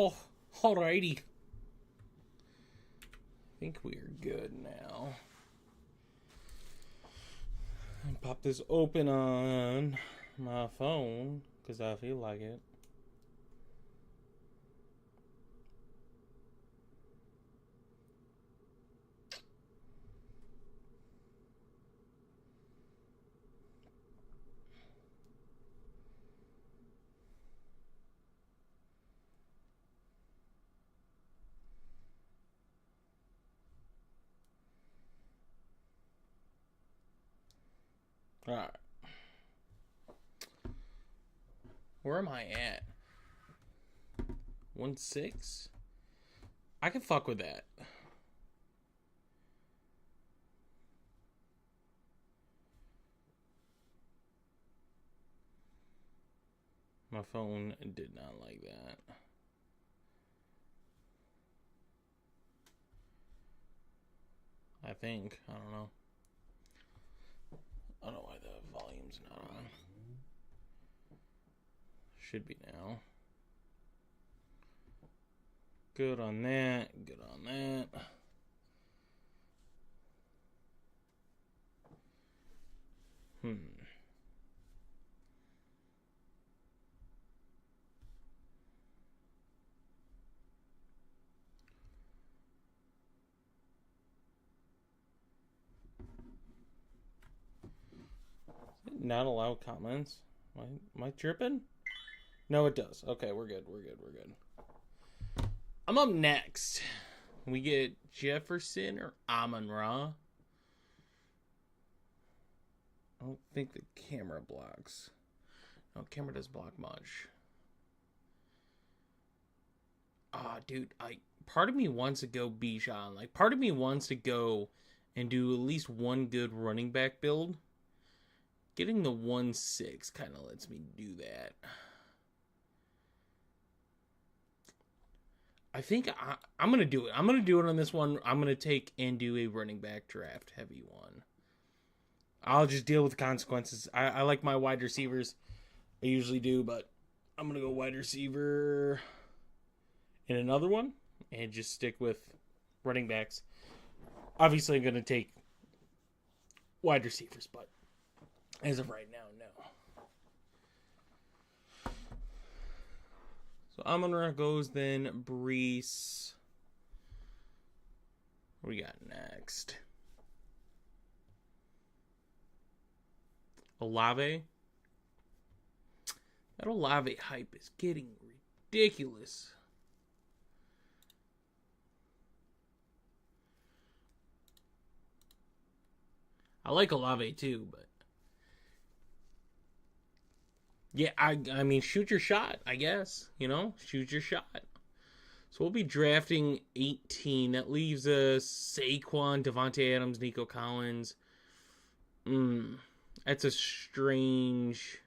Oh, alrighty. I think we're good now. I'll pop this open on my phone because I feel like it. Alright. Where am I at? 1-6? I can fuck with that. My phone did not like that. I think. I don't know. I don't know why the volume's not on. Should be now. Good on that. Good on that. Not allow comments? Am I tripping? No, it does. Okay, we're good. We're good. I'm up next. We get Jefferson or Amon-Ra. I don't think the camera blocks. No, camera doesn't block much. Dude, part of me wants to go Bijan. Like, part of me wants to go and do at least one good running back build. Getting the 1-6 kind of lets me do that. I think I'm going to do it. I'm going to do it on this one. I'm going to take and do a running back draft heavy one. I'll just deal with the consequences. I like my wide receivers. I usually do, but I'm going to go wide receiver in another one and just stick with running backs. Obviously, I'm going to take wide receivers, but as of right now, no. So Amon-Ra goes, then Brees. What do we got next? Olave. That Olave hype is getting ridiculous. I like Olave too, but yeah, I mean, shoot your shot, I guess. You know, shoot your shot. So we'll be drafting 18. That leaves us Saquon, Devontae Adams, Nico Collins. That's a strange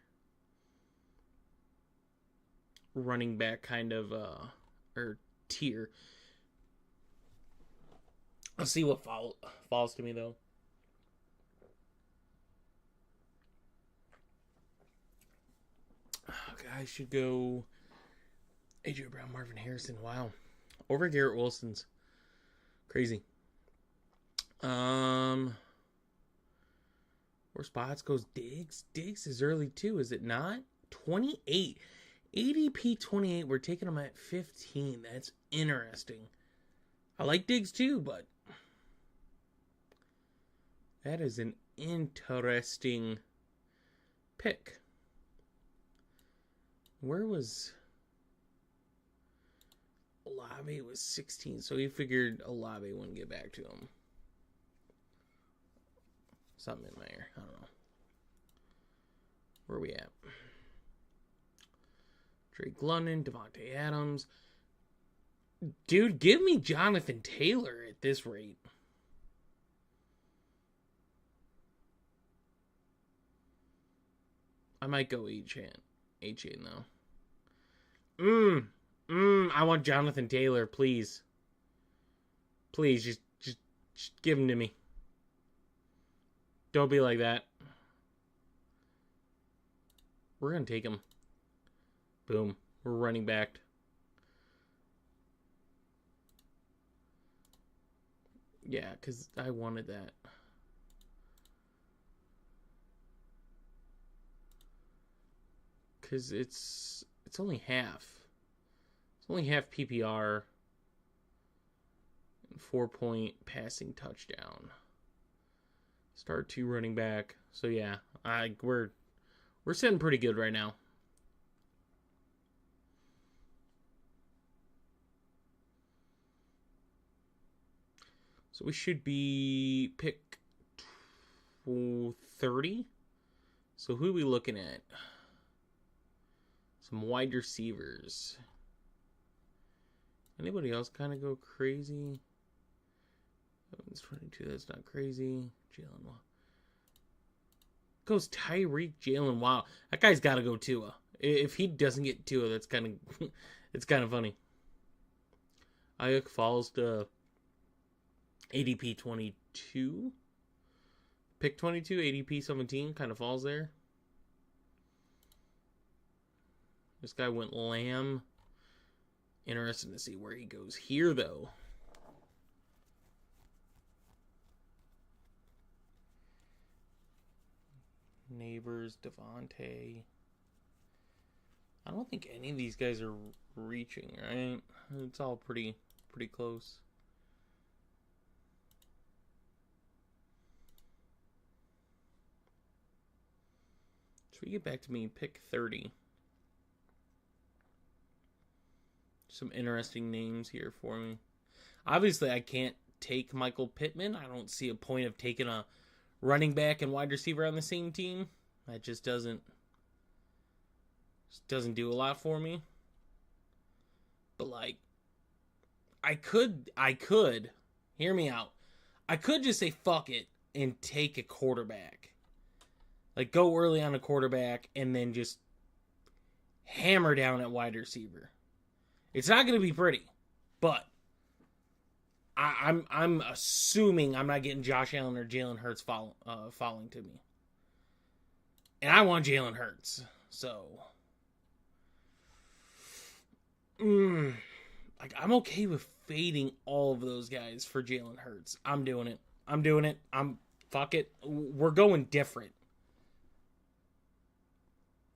running back kind of or tier. I'll see what falls to me though. I should go AJ Brown, Marvin Harrison. Wow. Over Garrett Wilson's. Crazy. Where spots goes Diggs? Diggs is early too, is it not? 28. ADP 28. We're taking him at 15. That's interesting. I like Diggs too, but that is an interesting pick. Where was Olave? Was 16, so he figured Olave wouldn't get back to him. Something in my ear. I don't know. Where are we at? Drake London, Devontae Adams. Dude, give me Jonathan Taylor at this rate. I might go H-Chain though. I want Jonathan Taylor, please. Please, just give him to me. Don't be like that. We're going to take him. Boom. We're running back. Yeah, because I wanted that. Because it's only half. It's only half PPR. 4-point passing touchdown. Start 2 running back. So yeah, we're sitting pretty good right now. So we should be pick 30. So who are we looking at? Some wide receivers. Anybody else kind of go crazy? It's 22. That's not crazy. Jalen Wow. Goes Tyreek, Jalen Wow. That guy's got to go Tua. If he doesn't get Tua, that's kind of it's kind of funny. Ayuk falls to ADP 22. Pick 22, ADP 17 kind of falls there. This guy went Lamb. Interesting to see where he goes here, though. Neighbors, Devontae. I don't think any of these guys are reaching, right? It's all pretty close. So we get back to me, pick 30. Some interesting names here for me. Obviously, I can't take Michael Pittman. I don't see a point of taking a running back and wide receiver on the same team. That just doesn't do a lot for me. But like, I could hear me out. I could just say fuck it and take a quarterback. Like, go early on a quarterback and then just hammer down at wide receiver. It's not going to be pretty, but I'm assuming I'm not getting Josh Allen or Jalen Hurts falling to me. And I want Jalen Hurts. So, like, I'm okay with fading all of those guys for Jalen Hurts. I'm doing it. Fuck it. We're going different.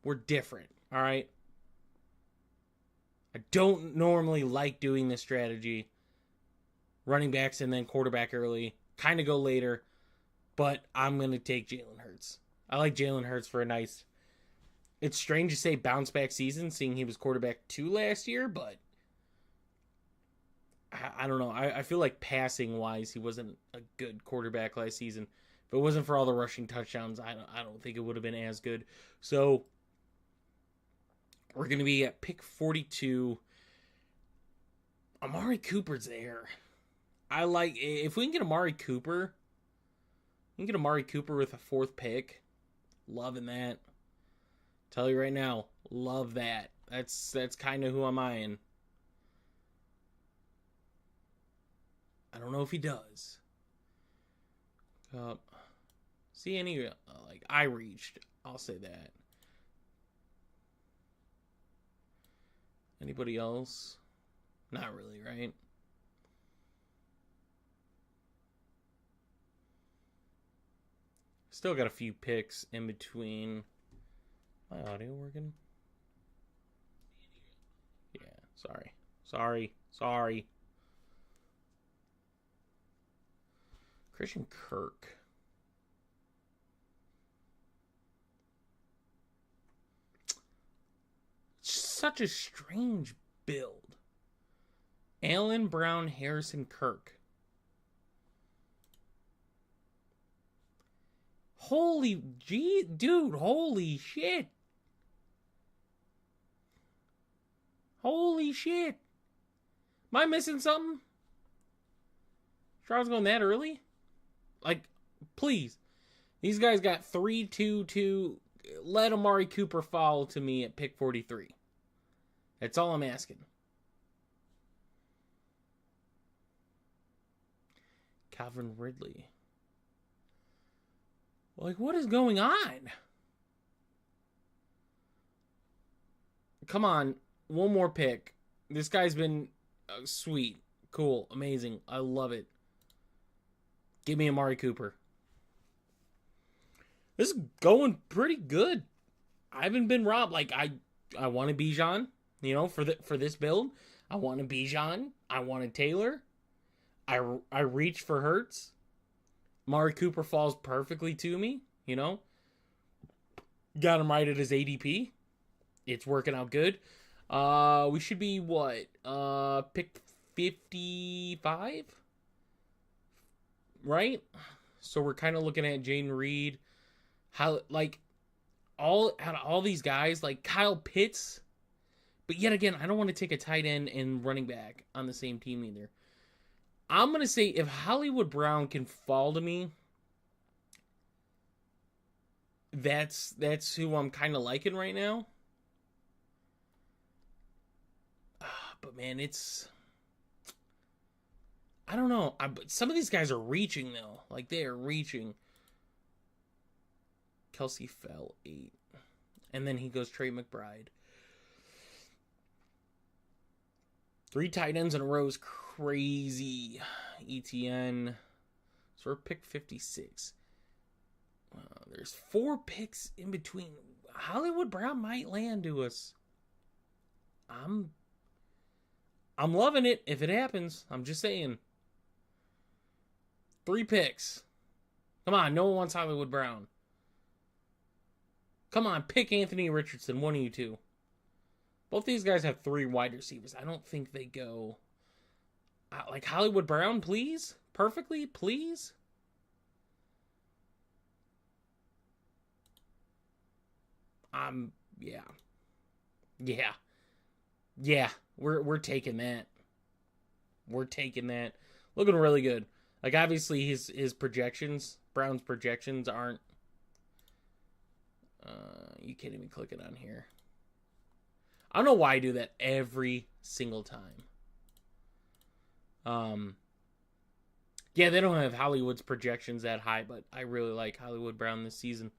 We're different. All right. I don't normally like doing this strategy. Running backs and then quarterback early. Kind of go later. But I'm going to take Jalen Hurts. I like Jalen Hurts for a nice... It's strange to say bounce back season, seeing he was quarterback 2 last year, but... I don't know. I feel like passing-wise, he wasn't a good quarterback last season. If it wasn't for all the rushing touchdowns, I don't think it would have been as good. So... We're going to be at pick 42. Amari Cooper's there. I like, if we can get Amari Cooper, with a 4th pick. Loving that. Tell you right now, love that. That's kind of who I'm eyeing. I don't know if he does. See any, I reached. I'll say that. Anybody else? Not really, right? Still got a few picks in between. My audio working? Yeah, sorry. Christian Kirk. Such a strange build. Allen, Brown, Harrison, Kirk. Holy shit. Holy shit. Am I missing something? Stroud's going that early? Like, please. These guys got 3-2-2. Let Amari Cooper fall to me at pick 43. That's all I'm asking. Calvin Ridley. Like, what is going on? Come on. One more pick. This guy's been sweet. Cool. Amazing. I love it. Give me Amari Cooper. This is going pretty good. I haven't been robbed. Like, I want a Bijan, for this build. I want a Bijan. I want a Taylor. I reach for Hurts. Amari Cooper falls perfectly to me, Got him right at his ADP. It's working out good. We should be what? Pick 55? Right? So we're kind of looking at Jaden Reed. How, like, out of all these guys, like Kyle Pitts. But yet again, I don't want to take a tight end and running back on the same team either. I'm going to say if Hollywood Brown can fall to me, that's who I'm kind of liking right now. But man, I don't know. Some of these guys are reaching though. Like they are reaching. Kelsey fell 8. And then he goes Trey McBride. 3 tight ends in a row is crazy. ETN. So we're pick 56. There's 4 picks in between. Hollywood Brown might land to us. I'm loving it if it happens. I'm just saying. 3 picks. Come on, no one wants Hollywood Brown. Come on, pick Anthony Richardson, one of you two. Both these guys have 3 wide receivers. I don't think they go... like Hollywood Brown, please? Perfectly, please? Yeah. Yeah. Yeah, we're taking that. We're taking that. Looking really good. Like, obviously, his projections, Brown's projections aren't... you can't even click it on here. I don't know why I do that every single time. Yeah, they don't have Hollywood's projections that high, but I really like Hollywood Brown this season.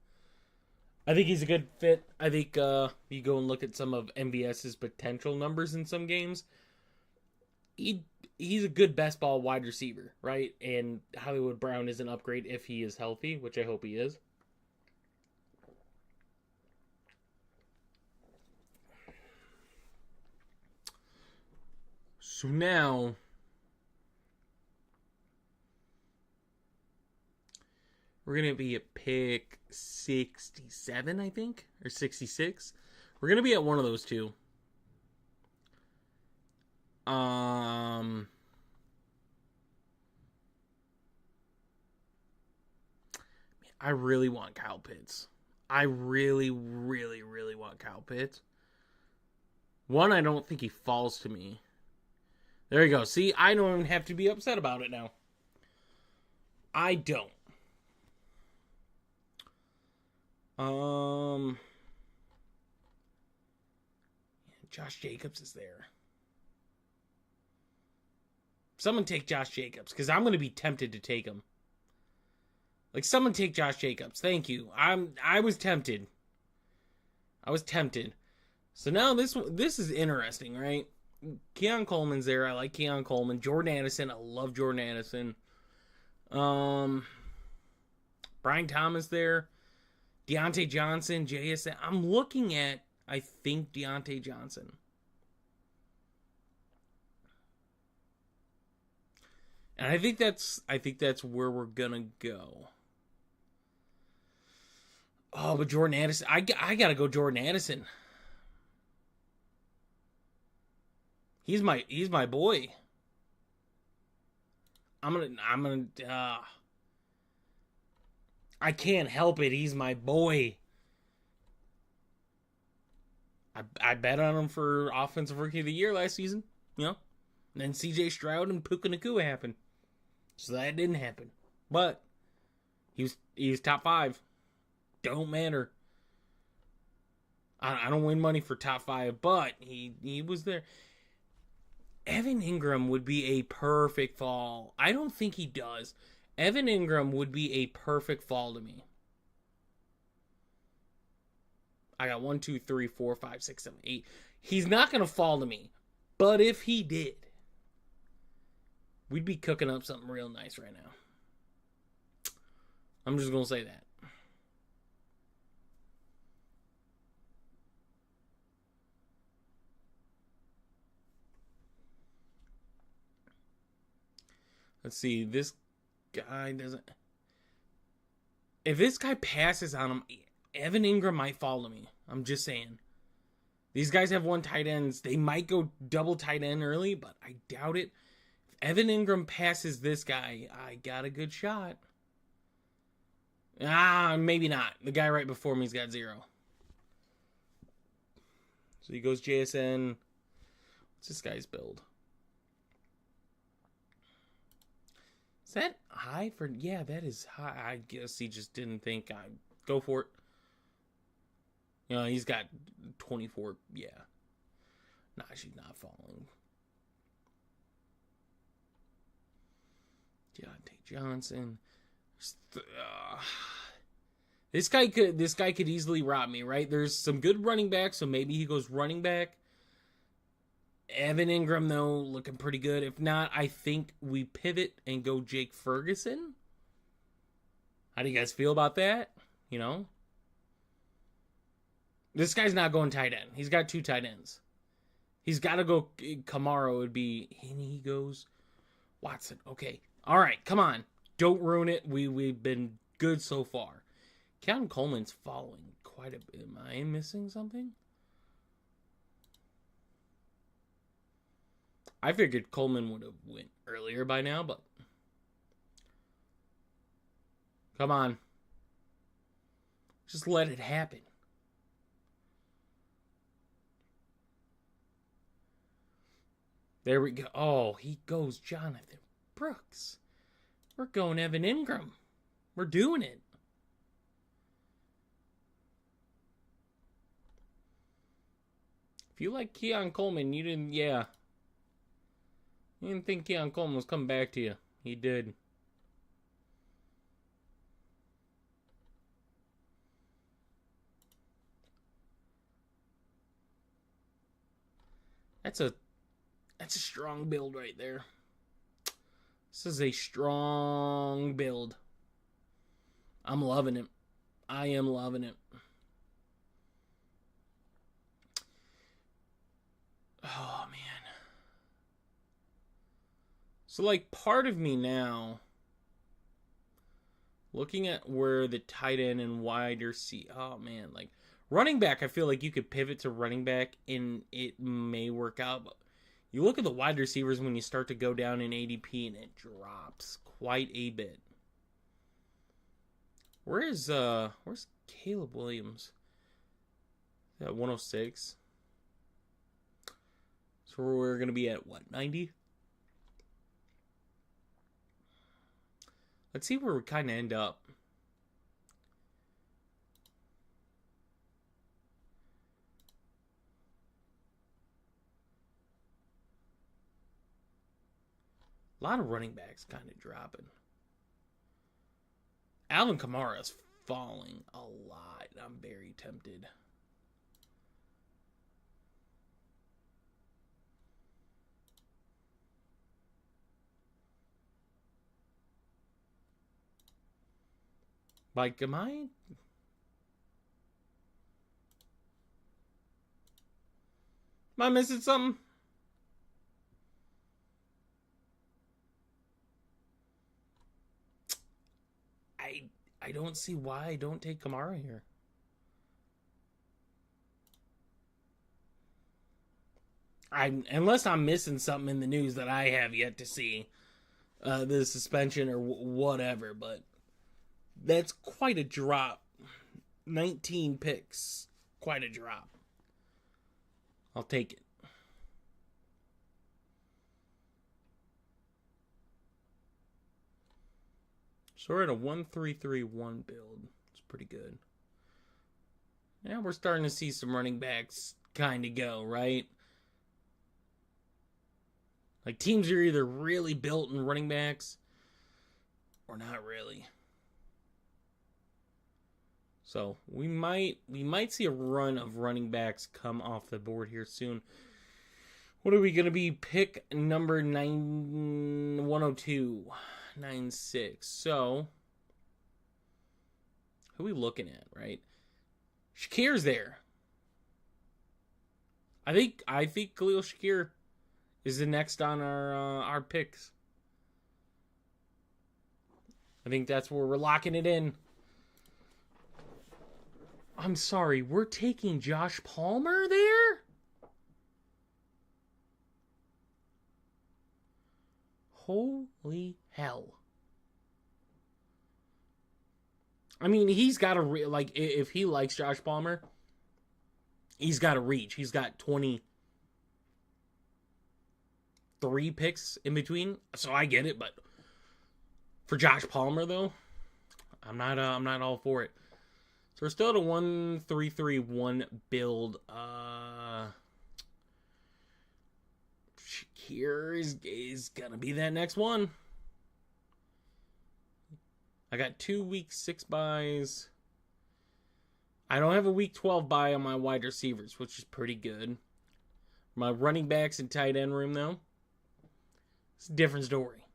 I think he's a good fit. I think you go and look at some of MVS's potential numbers in some games. He's a good best ball wide receiver, right? And Hollywood Brown is an upgrade if he is healthy, which I hope he is. So now, we're going to be at pick 67, I think, or 66. We're going to be at one of those two. I really want Kyle Pitts. I really, really, really want Kyle Pitts. One, I don't think he falls to me. There you go. See, I don't even have to be upset about it now. I don't. Josh Jacobs is there. Someone take Josh Jacobs, because I'm going to be tempted to take him. Like, someone take Josh Jacobs. Thank you. I was tempted. So now this is interesting, right? Keon Coleman's there. I like Keon Coleman. Jordan Addison. I love Jordan Addison. Brian Thomas there. Deontay Johnson. JSN. I'm looking at, I think, Deontay Johnson. And I think that's where we're gonna go. Oh, but Jordan Addison. I gotta go Jordan Addison. He's my boy. I'm gonna I can't help it. He's my boy. I bet on him for Offensive Rookie of the Year last season, And then CJ Stroud and Puka Nacua happened. So that didn't happen. But he was top 5. Don't matter. I don't win money for top 5, but he was there. Evan Ingram would be a perfect fall. I don't think he does. Evan Ingram would be a perfect fall to me. I got 1, 2, 3, 4, 5, 6, 7, 8. He's not going to fall to me. But if he did, we'd be cooking up something real nice right now. I'm just going to say that. Let's see. This guy doesn't... If this guy passes on him, Evan Ingram might fall to me. I'm just saying. These guys have one tight ends. They might go double tight end early, but I doubt it. If Evan Ingram passes this guy, I got a good shot. Maybe not. The guy right before me's got 0. So he goes JSN. What's this guy's build? Is that high for... Yeah, that is high. I guess he just didn't think I'd go for it. You know, he's got 24. Yeah. Nah, she's not falling. Deontay Johnson. This guy could easily rob me, right? There's some good running backs, so maybe he goes running back. Evan Ingram, though, looking pretty good. If not, I think we pivot and go Jake Ferguson. How do you guys feel about that? You know? This guy's not going tight end. He's got 2 tight ends. He's got to go Kamara would be... And he goes Watson. Okay. All right, come on. Don't ruin it. We've been good so far. Keon Coleman's following quite a bit. Am I missing something? I figured Coleman would have went earlier by now, but... Come on. Just let it happen. There we go. Oh, he goes Jonathan Brooks. We're going Evan Ingram. We're doing it. If you like Keon Coleman, you didn't... Yeah. You didn't think Keon Coleman was coming back to you. He did. That's a strong build right there. This is a strong build. I'm loving it. I am loving it. Oh, man. So, like, part of me now, looking at where the tight end and wide receiver... Oh, man. Like, running back, I feel like you could pivot to running back and it may work out. But you look at the wide receivers when you start to go down in ADP and it drops quite a bit. Where's Caleb Williams? At 106. So we're going to be at, what, 90? Let's see where we kind of end up. A lot of running backs kind of dropping. Alvin Kamara's falling a lot. I'm very tempted. Like, am I missing something? I don't see why I don't take Kamara here. Unless I'm missing something in the news that I have yet to see. The suspension or whatever, but that's quite a drop. 19 picks. Quite a drop. I'll take it. So we're at a 1-3-3-1 build. It's pretty good. Yeah, we're starting to see some running backs kind of go, right? Like, teams are either really built in running backs or not really. So we might see a run of running backs come off the board here soon. What are we going to be? Pick number 102. 96. So Who are we looking at, right? Shakir's there. I think Khalil Shakir is the next on our picks. I think that's where we're locking it in. I'm sorry, we're taking Josh Palmer there? Holy hell. I mean, he's got to, if he likes Josh Palmer, he's got to reach. He's got 23 picks in between, so I get it, but for Josh Palmer, though, I'm not all for it. So we're still at a 1-3-3-1 build. Shakir is gonna be that next one. I got 2 week 6 buys. I don't have a week 12 buy on my wide receivers, which is pretty good. My running backs and tight end room, though, it's a different story.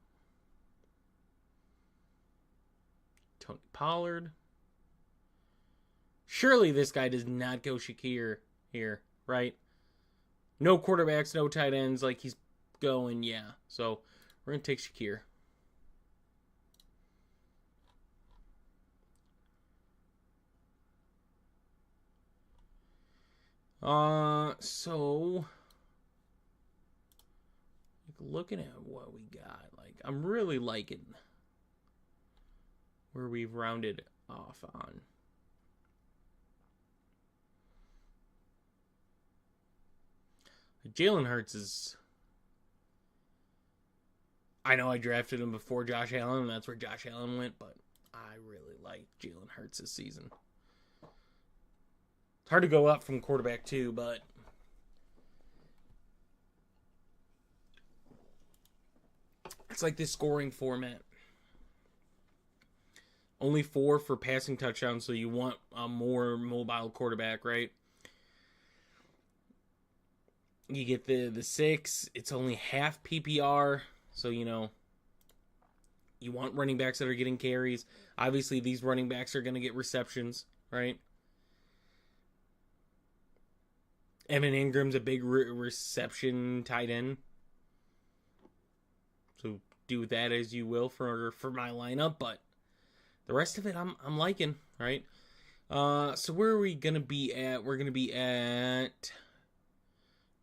Tony Pollard. Surely this guy does not go Shakir here, right? No quarterbacks, no tight ends. Like, he's going, yeah. So, we're going to take Shakir. So, looking at what we got, like, I'm really liking where we've rounded off on. Jalen Hurts is... I know I drafted him before Josh Allen, and that's where Josh Allen went, but I really like Jalen Hurts this season. It's hard to go up from quarterback, too, but... it's like this scoring format. Only 4 for passing touchdowns, so you want a more mobile quarterback, right? You get the 6. It's only half PPR. So, you want running backs that are getting carries. Obviously, these running backs are going to get receptions, right? Evan Ingram's a big reception tight end. So, do that as you will for my lineup. But the rest of it, I'm liking, right? So, where are we going to be at? We're going to be at...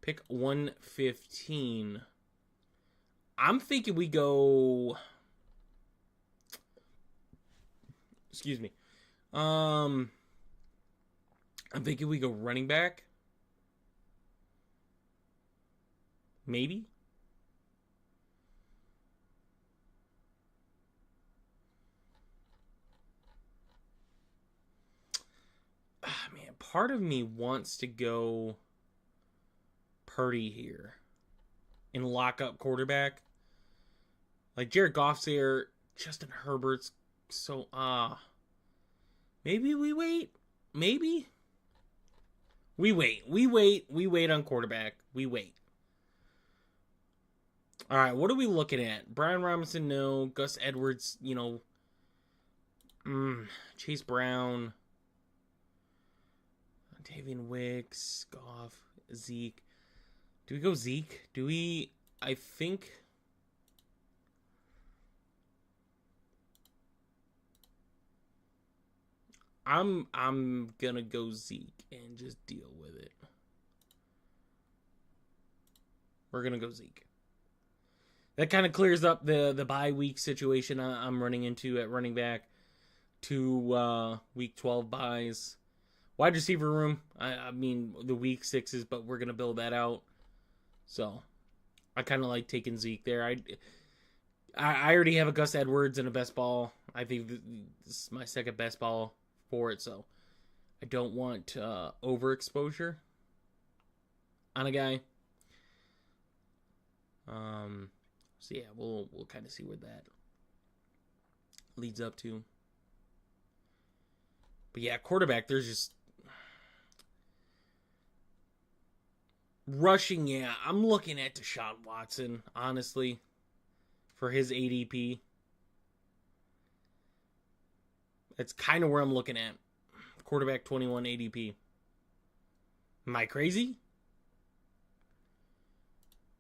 pick 115. I'm thinking we go... excuse me. I'm thinking we go running back. Maybe. Man, part of me wants to go Purdy here and lock up quarterback. Like, Jared Goff's there, Justin Herbert's so maybe we wait. Maybe we wait on quarterback. We wait. All right, what are we looking at? Brian Robinson, no. Gus Edwards, Chase Brown, Davian Wicks, Goff, Zeke. Do we go Zeke? I think... I'm gonna go Zeke and just deal with it. We're gonna go Zeke. That kind of clears up the bye week situation I'm running into at running back. 2 week 12 buys. Wide receiver room, I mean the week 6s, but we're gonna build that out. So I kind of like taking Zeke there. I already have a Gus Edwards and a best ball. I think this is my second best ball for it, so I don't want overexposure on a guy. So yeah, we'll kind of see where that leads up to. But yeah, quarterback, there's just rushing. Yeah, I'm looking at Deshaun Watson, honestly, for his ADP. That's kind of where I'm looking at. Quarterback 21 ADP. Am I crazy?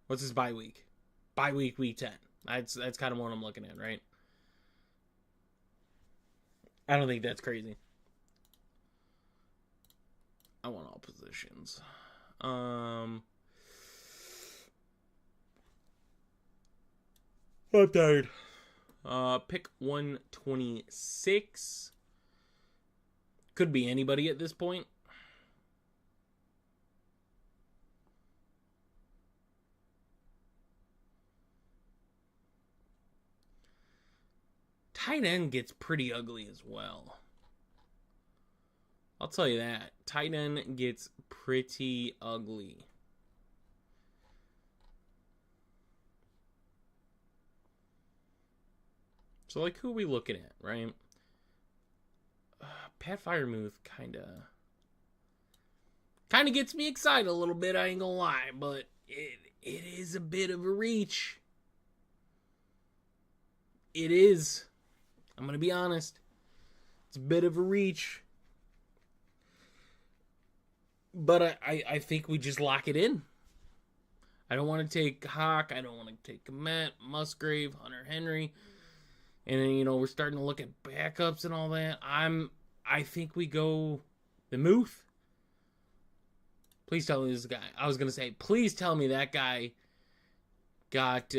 What's his bye week? Bye week, week 10. That's kind of what I'm looking at, right? I don't think that's crazy. I want all positions. I'm tired. Pick 126. Could be anybody at this point. Tight end gets pretty ugly as well. I'll tell you that. Tight end gets pretty ugly. So, like, who are we looking at, right? Pat Freiermuth kind of gets me excited a little bit, I ain't gonna lie. But it is a bit of a reach. It is. I'm going to be honest. It's a bit of a reach. But I think we just lock it in. I don't want to take Hawk. I don't want to take Komet, Musgrave, Hunter Henry. And then, we're starting to look at backups and all that. I think we go the Muth. Please tell me this guy. I was going to say, please tell me that guy got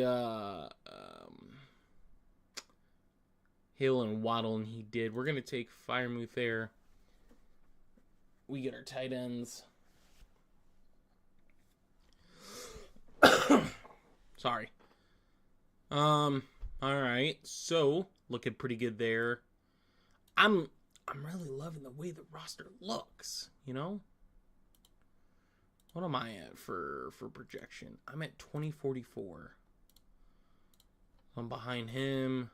Hill and Waddle, and he did. We're going to take Freiermuth there. We get our tight ends. Sorry. All right. So, looking pretty good there. I'm really loving the way the roster looks, What am I at for projection? I'm at 2044. I'm behind him.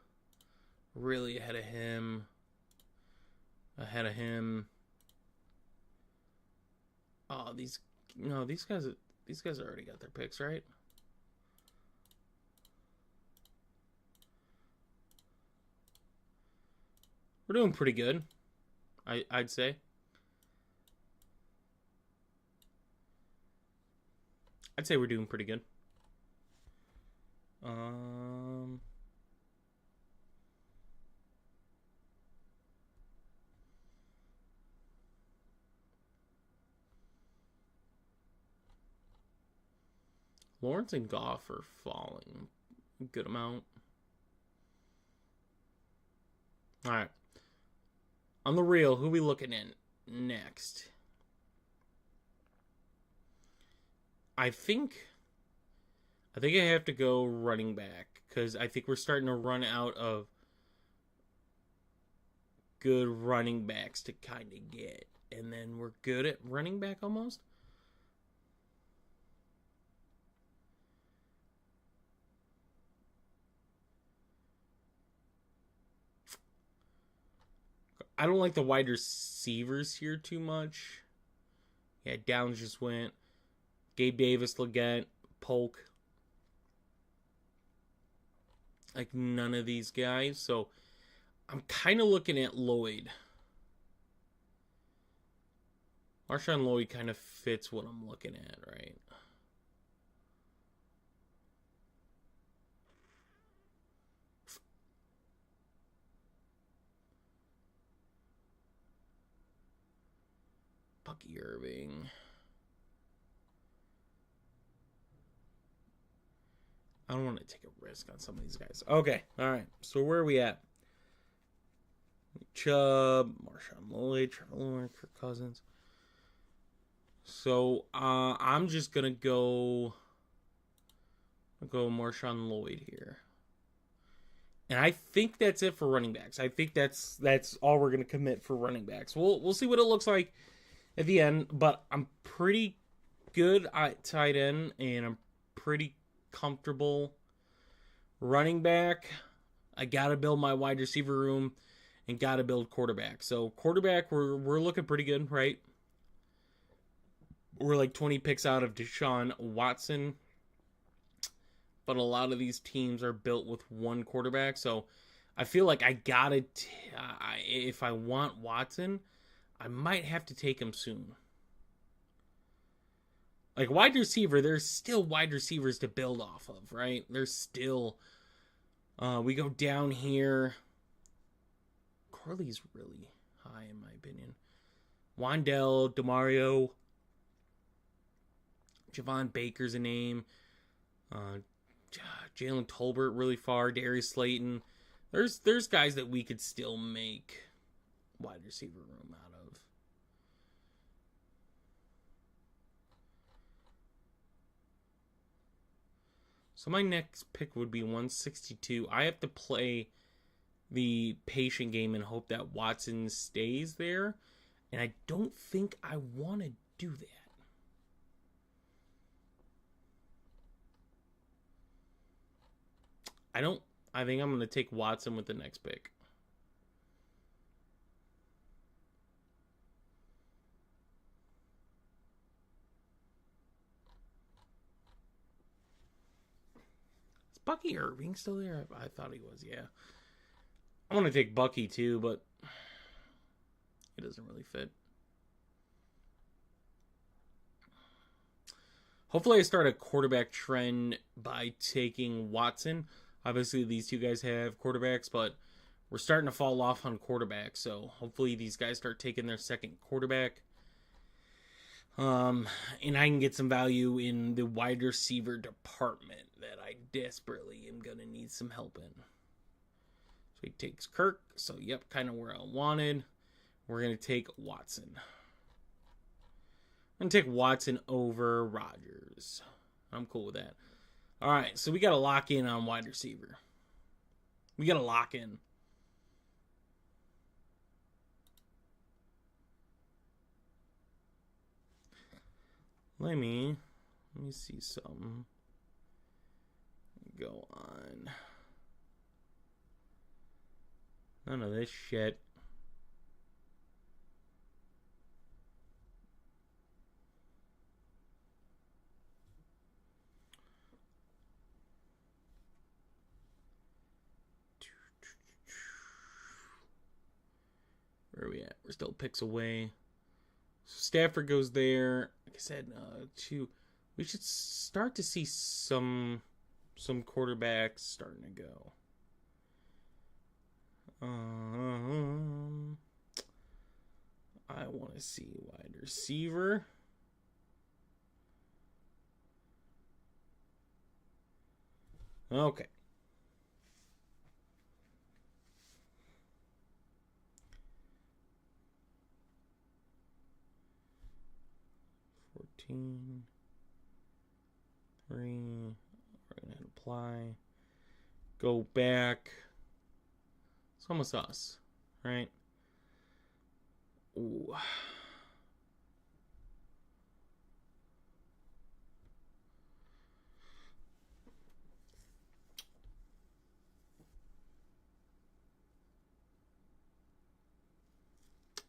Really ahead of him. Oh, these guys already got their picks, right? We're doing pretty good. I'd say. We're doing pretty good. Lawrence and Goff are falling a good amount. All right. On the real, who are we looking at next? I think I have to go running back because I think we're starting to run out of good running backs to kind of get. And then we're good at running back almost. I don't like the wide receivers here too much. Yeah, Downs just went. Gabe Davis, Leggett, Polk. Like none of these guys. So I'm kind of looking at Lloyd. Marshawn Lloyd kind of fits what I'm looking at, right? Bucky Irving. I don't want to take a risk on some of these guys. Okay, all right. So where are we at? Chubb, Marshawn Lloyd, Trevor Lawrence, Kirk Cousins. So I'm just gonna go Marshawn Lloyd here, and I think that's it for running backs. I think that's all we're gonna commit for running backs. We'll see what it looks like at the end, but I'm pretty good at tight end, and I'm pretty comfortable running back. I gotta build my wide receiver room and gotta build quarterback. So quarterback, we're looking pretty good, right? We're like 20 picks out of Deshaun Watson, but a lot of these teams are built with one quarterback. So I feel like I gotta. If I want Watson, I might have to take him soon. Like wide receiver, there's still wide receivers to build off of, right? There's still. We go down here. Corley's really high in my opinion. Wandell, Demario, Javon Baker's a name. Jalen Tolbert really far. Darius Slayton. There's guys that we could still make wide receiver room out of. So my next pick would be 162. I have to play the patient game and hope that Watson stays there. And I don't think I want to do that. I think I'm going to take Watson with the next pick. Is Bucky Irving still there? I thought he was, yeah. I want to take Bucky too, but it doesn't really fit. Hopefully I start a quarterback trend by taking Watson. Obviously, these two guys have quarterbacks, but we're starting to fall off on quarterbacks. So hopefully these guys start taking their second quarterback. And I can get some value in the wide receiver department that I desperately am going to need some help in. So he takes Kirk. So, yep, kind of where I wanted. We're going to take Watson. I'm going to take Watson over Rodgers. I'm cool with that. All right, so we got to lock in on wide receiver. We got to lock in. Let me see something. Go on. None of this shit. Where are we at? We're still picks away. So Stafford goes there. Like I said, we should start to see some quarterbacks starting to go. I want to see wide receiver. Okay. Three. We're gonna hit apply. Go back. It's almost us, right? Ooh.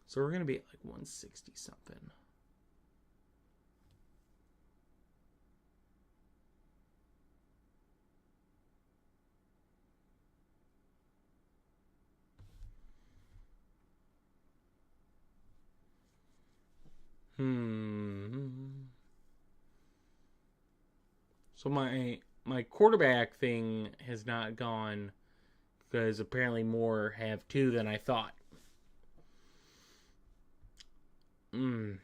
So we're gonna be at like 160 something. So my quarterback thing has not gone because apparently more have two than I thought. When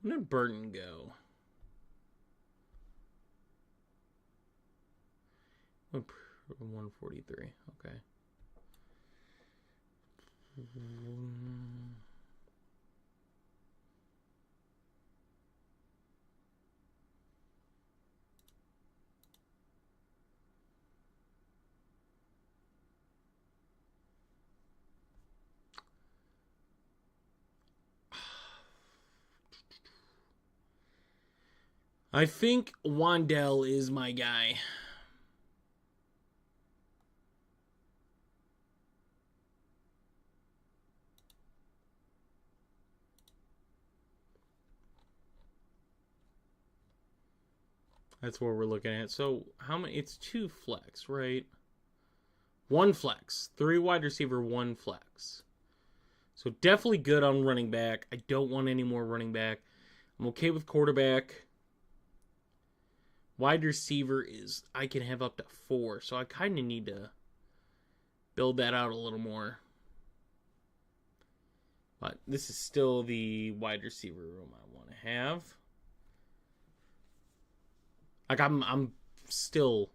did Burton go? 143. Okay. I think Wandell is my guy. That's what we're looking at. So how many? It's 2 flex, right? 1 flex. 3 wide receiver, 1 flex. So definitely good on running back. I don't want any more running back. I'm okay with quarterback. Wide receiver is, I can have up to 4. So I kind of need to build that out a little more. But this is still the wide receiver room I want to have. Like I'm still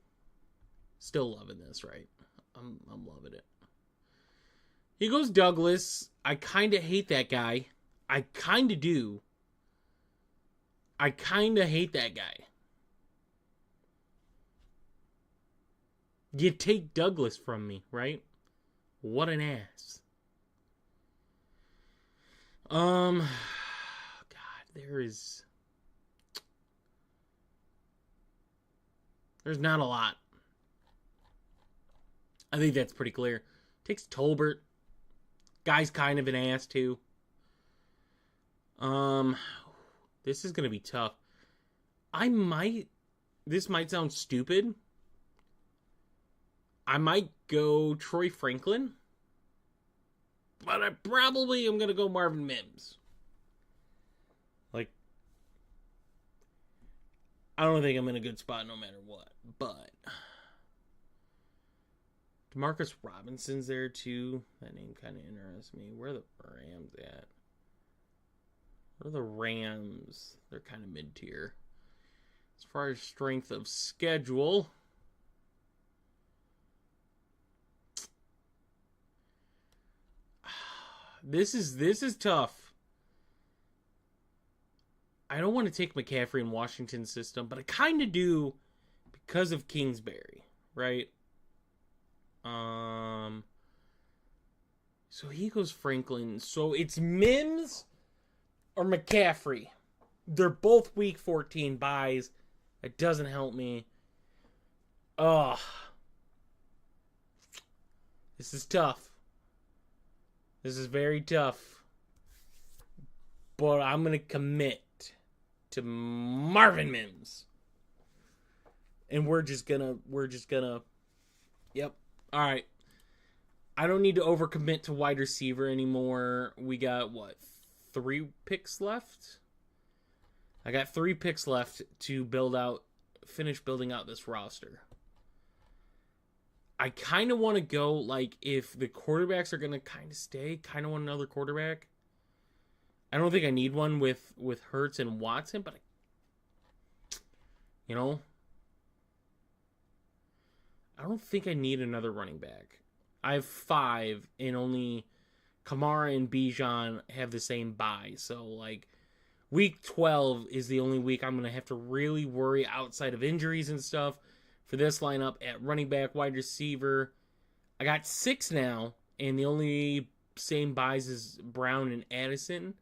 loving this, right? I'm loving it. He goes Douglas. I kind of hate that guy. I kind of do. I kind of hate that guy. You take Douglas from me, right? What an ass. God, there's not a lot. I think that's pretty clear. Takes Tolbert. Guy's kind of an ass too. This is gonna be tough. This might sound stupid. I might go Troy Franklin. But I probably am going to go Marvin Mims. Like, I don't think I'm in a good spot no matter what. But Demarcus Robinson's there too. That name kind of interests me. Where are the Rams at? Where are the Rams? They're kind of mid-tier. As far as strength of schedule, this is tough. I don't want to take McCaffrey in Washington's system, but I kind of do because of Kingsbury, right? So he goes Franklin. So it's Mims or McCaffrey. They're both week 14 buys. It doesn't help me. Ugh. This is tough. This is very tough. But I'm going to commit to Marvin Mims. And we're just gonna, yep. All right. I don't need to overcommit to wide receiver anymore. We got, 3 picks left? I got 3 picks left to finish building out this roster. I kind of want to go, if the quarterbacks are going to kind of stay, kind of want another quarterback. I don't think I need one with Hurts and Watson, but, I don't think I need another running back. I have 5, and only Kamara and Bijan have the same bye. So, week 12 is the only week I'm going to have to really worry outside of injuries and stuff for this lineup at running back, wide receiver. I got 6 now, and the only same buys is Brown and Addison.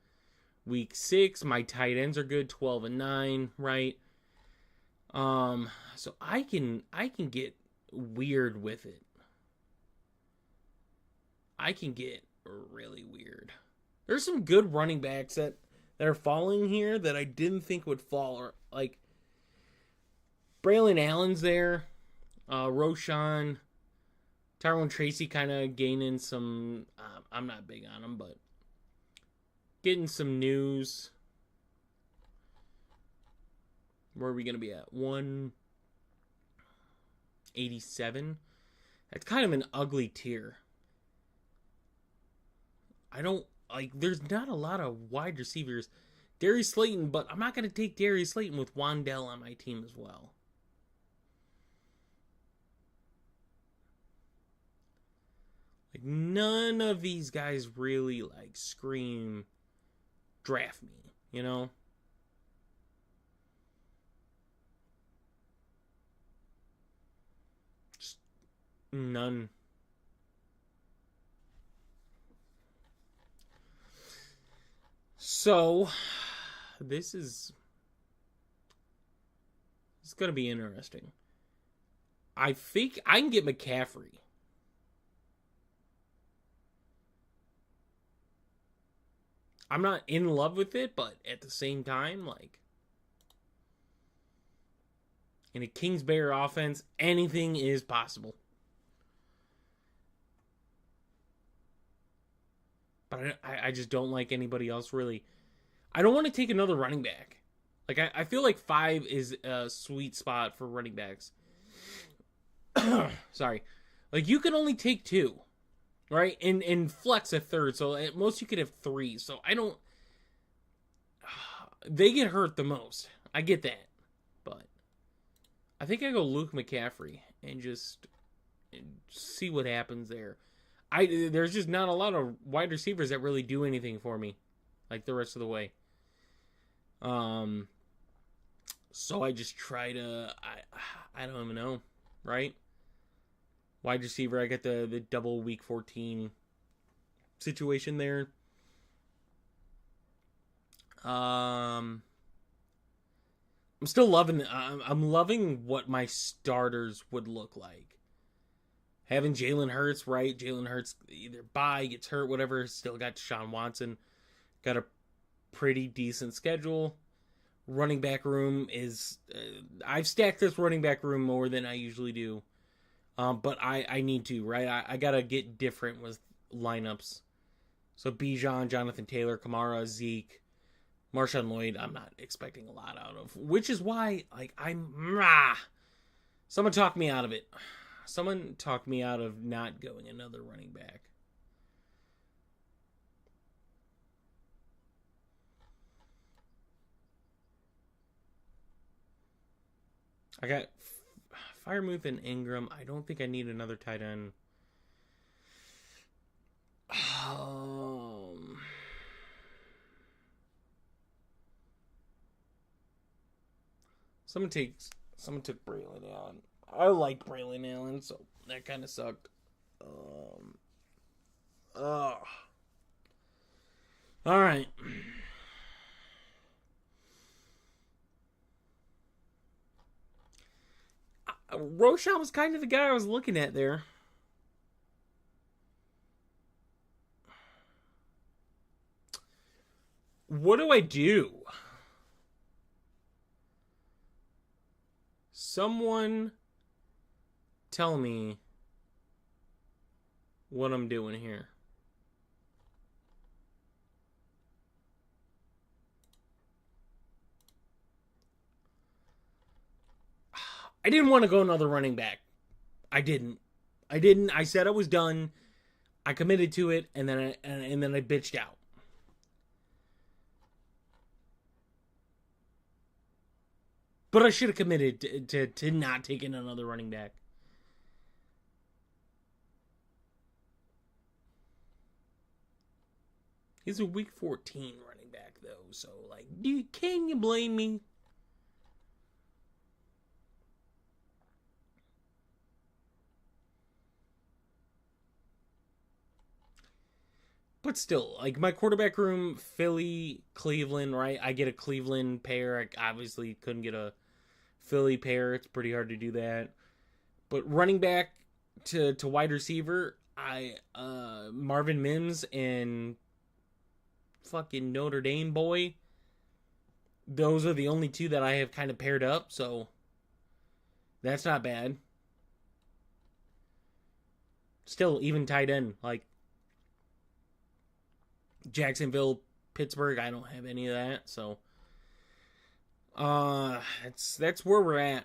Week 6, my tight ends are good, 12 and 9, right? So I can get weird with it. I can get really weird. There's some good running backs that are falling here that I didn't think would fall. Or Braylon Allen's there. Roshan. Tyrone Tracy kind of gaining some... I'm not big on him, but getting some news. Where are we going to be at? 187. That's kind of an ugly tier. I don't... there's not a lot of wide receivers. Darius Slayton, but I'm not going to take Darius Slayton with Wandell on my team as well. None of these guys really, scream, draft me, Just none. So, this is going to be interesting. I think I can get McCaffrey. I'm not in love with it, but at the same time, In a Kings Bear offense, anything is possible. But I just don't like anybody else really. I don't want to take another running back. Like, I feel like 5 is a sweet spot for running backs. Sorry. Like, you can only take 2, right? And flex a third. So at most you could have 3. So I don't... They get hurt the most. I get that. But I think I go Luke McCaffrey and just see what happens there. There's just not a lot of wide receivers that really do anything for me, like the rest of the way. So I just try to, I don't even know, right? Wide receiver, I got the double week 14 situation there. I'm still loving I'm loving what my starters would look like. Having Jalen Hurts, right? Jalen Hurts either gets hurt, whatever. Still got Deshaun Watson. Got a pretty decent schedule. Running back room is... I've stacked this running back room more than I usually do. But I need to, right? I got to get different with lineups. So Bijan, Jonathan Taylor, Kamara, Zeke, Marshawn Lloyd, I'm not expecting a lot out of. Which is why, like, someone talked me out of it. Someone talked me out of not going another running back. I got Firemouth and Ingram. I don't think I need another tight end. Someone took Braylon Allen. I like Braylon Allen, so that kind of sucked. All right. Roshan was kind of the guy I was looking at there. What do I do? Someone tell me what I'm doing here. I didn't want to go another running back. I didn't. I said I was done. I committed to it, and then I bitched out. But I should have committed to not taking another running back. He's a week 14 running back, though. So, like, can you blame me? But still, like, my quarterback room, Philly, Cleveland, right? I get a Cleveland pair. I obviously couldn't get a Philly pair. It's pretty hard to do that. But running back to wide receiver, Marvin Mims and fucking Notre Dame boy. Those are the only two that I have kind of paired up, so that's not bad. Still, even tight end, like Jacksonville, Pittsburgh, I don't have any of that, so that's where we're at.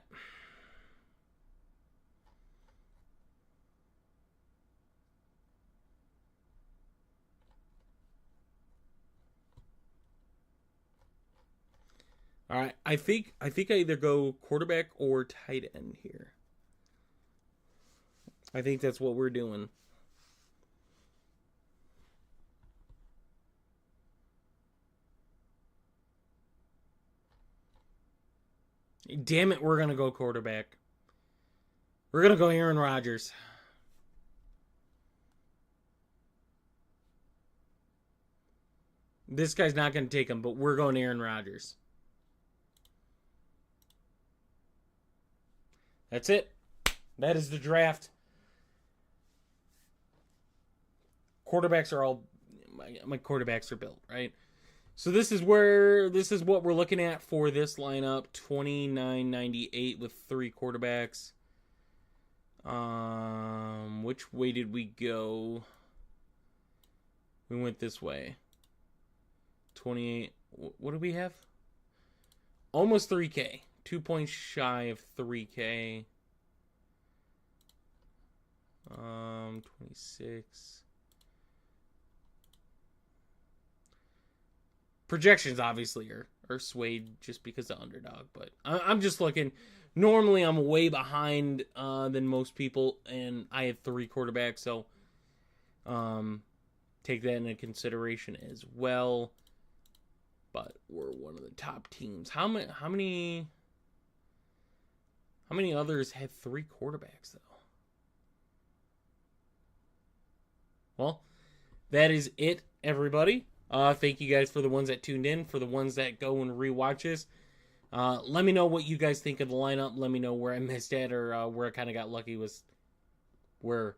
All right, I think I either go quarterback or tight end here. I think that's what we're doing. Damn it, we're going to go quarterback. We're going to go Aaron Rodgers. This guy's not going to take him, but we're going Aaron Rodgers. That's it. That is the draft. Quarterbacks are all... My quarterbacks are built, right? So this is what we're looking at for this lineup. 29.98 with 3 quarterbacks. Which way did we go? We went this way. 28. What do we have? Almost 3K. 2 points shy of 3K. 26. Projections obviously are swayed just because of underdog, but I'm just looking. Normally I'm way behind than most people, and I have 3 quarterbacks, so take that into consideration as well. But we're one of the top teams. How many others have 3 quarterbacks though? Well, that is it, everybody. Thank you guys for the ones that tuned in. For the ones that go and rewatch this, let me know what you guys think of the lineup. Let me know where I missed at, or where I kind of got lucky with where